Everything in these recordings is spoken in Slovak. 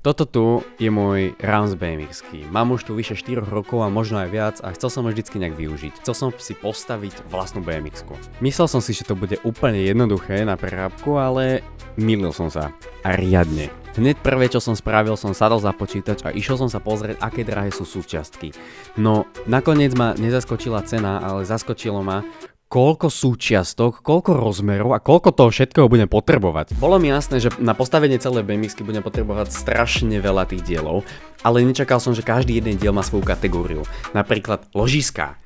Toto tu je môj Rams BMX-ky. Mám už tu vyše 4 rokov a možno aj viac a chcel som ho vždycky nejak využiť. Chcel som si postaviť vlastnú BMX-ku. Myslel som si, že to bude úplne jednoduché na prerábku, ale mýlil som sa. A riadne. Hneď prvé, čo som spravil, som sadol za počítač a išiel som sa pozrieť, aké drahé sú súčiastky. No, nakoniec ma nezaskočila cena, ale zaskočilo ma, koľko súčiastok, koľko rozmerov a koľko toho všetkého budem potrebovať. Bolo mi jasné, že na postavenie celej BMX-ky budem potrebovať strašne veľa tých dielov, ale nečakal som, že každý jeden diel má svoju kategóriu. Napríklad ložiská.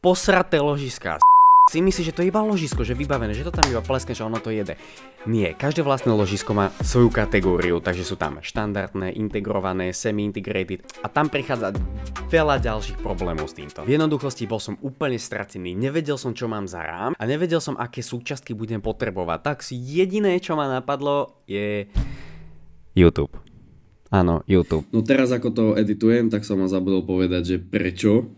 Posraté ložiská. Si myslíš, že to je iba ložisko, že vybavené, že to tam iba pleskne, že ono to jede. Nie, každé vlastné ložisko má svoju kategóriu, takže sú tam štandardné, integrované, semi-integrated a tam prichádza veľa ďalších problémov s týmto. V jednoduchosti bol som úplne stratený, nevedel som, čo mám za rám a nevedel som, aké súčiastky budem potrebovať. Tak si jediné, čo ma napadlo, je YouTube. Áno, YouTube. No teraz, ako to editujem, tak som ma zabudol povedať, že prečo.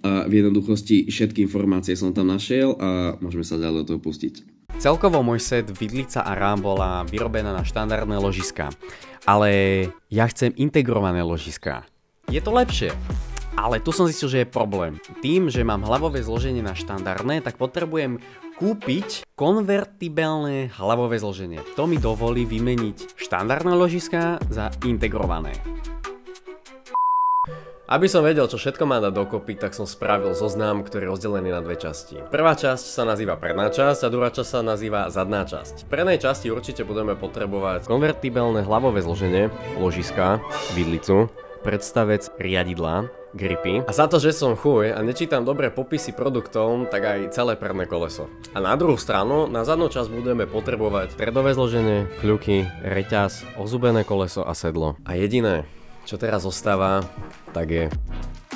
A v jednoduchosti všetky informácie som tam našiel a môžeme sa ďalej do toho pustiť. Celkovo môj set vidlica a rám bola vyrobená na štandardné ložiská, ale ja chcem integrované ložiská. Je to lepšie, ale tu som zistil, že je problém. Tým, že mám hlavové zloženie na štandardné, tak potrebujem kúpiť konvertibilné hlavové zloženie. To mi dovolí vymeniť štandardné ložiská za integrované. Aby som vedel, čo všetko má dať dokopy, tak som spravil zoznam, ktorý je rozdelený na dve časti. Prvá časť sa nazýva predná časť a druhá časť sa nazýva zadná časť. V prednej časti určite budeme potrebovať konvertibilné hlavové zloženie, ložiska, vidlicu, predstavec riadidla, gripy. A za to, že som chuj a nečítam dobré popisy produktov, tak aj celé predné koleso. A na druhú stranu, na zadnú časť budeme potrebovať stredové zloženie, kľuky, reťaz, ozubené koleso a sedlo. A jediné, čo teraz zostáva, tak je.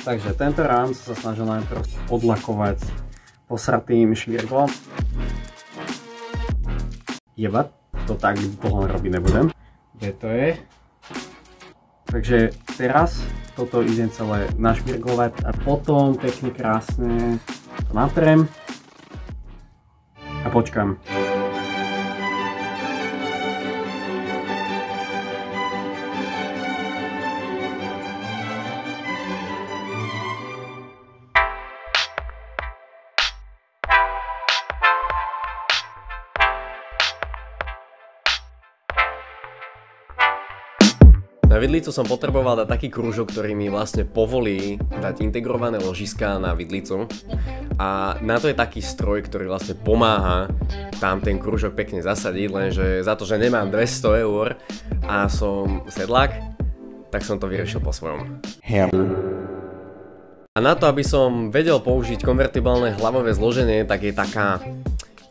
Takže tento rám sa snažil najprv odlakovať posratým švierglom. Jebať, to tak dlho robiť nebudem. Kde to je? Takže teraz toto idem celé našvierglovať a potom pekne krásne to natrem a počkám. Na vidlicu som potreboval dať taký krúžok, ktorý mi vlastne povolí dať integrované ložiská na vidlicu. A na to je taký stroj, ktorý vlastne pomáha tam ten krúžok pekne zasadiť, lenže za to, že nemám 200 eur a som sedlák, tak som to vyriešil po svojom. A na to, aby som vedel použiť konvertibilné hlavové zloženie, tak je taká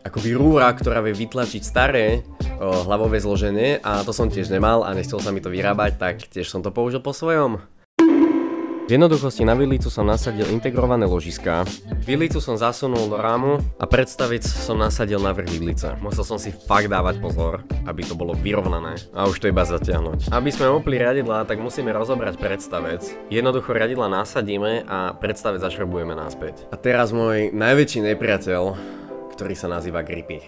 akoby rúra, ktorá vie vytlačiť staré hlavové zloženie a to som tiež nemal a nechcel sa mi to vyrábať, tak tiež som to použil po svojom. V jednoduchosti na vidlicu som nasadil integrované ložiská, vidlicu som zasunul do rámu a predstavic som nasadil na vrch vidlice. Musel som si fakt dávať pozor, aby to bolo vyrovnané a už to iba zatiahnuť. Aby sme opli riadidlá, tak musíme rozobrať predstavec. Jednoducho riadidlá nasadíme a predstavec zašrobujeme naspäť. A teraz môj najväčší nepriateľ, ktorý sa nazýva gripy.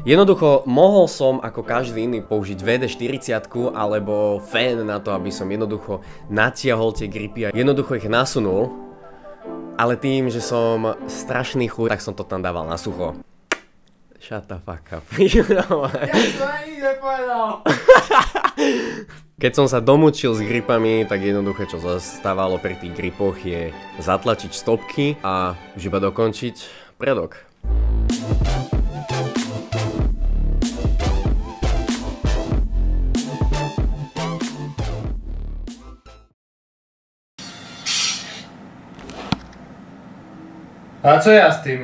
Jednoducho mohol som ako každý iný použiť VD40 alebo fén na to, aby som jednoducho natiahol tie gripy a jednoducho ich nasunul, ale tým, že som strašný chuj, tak som to tam dával na sucho. Shut the fuck up. Keď som sa domučil s gripami, tak jednoduché, čo zastávalo pri tých gripoch, je zatlačiť stopky a už iba dokončiť predok. A co ja z tym?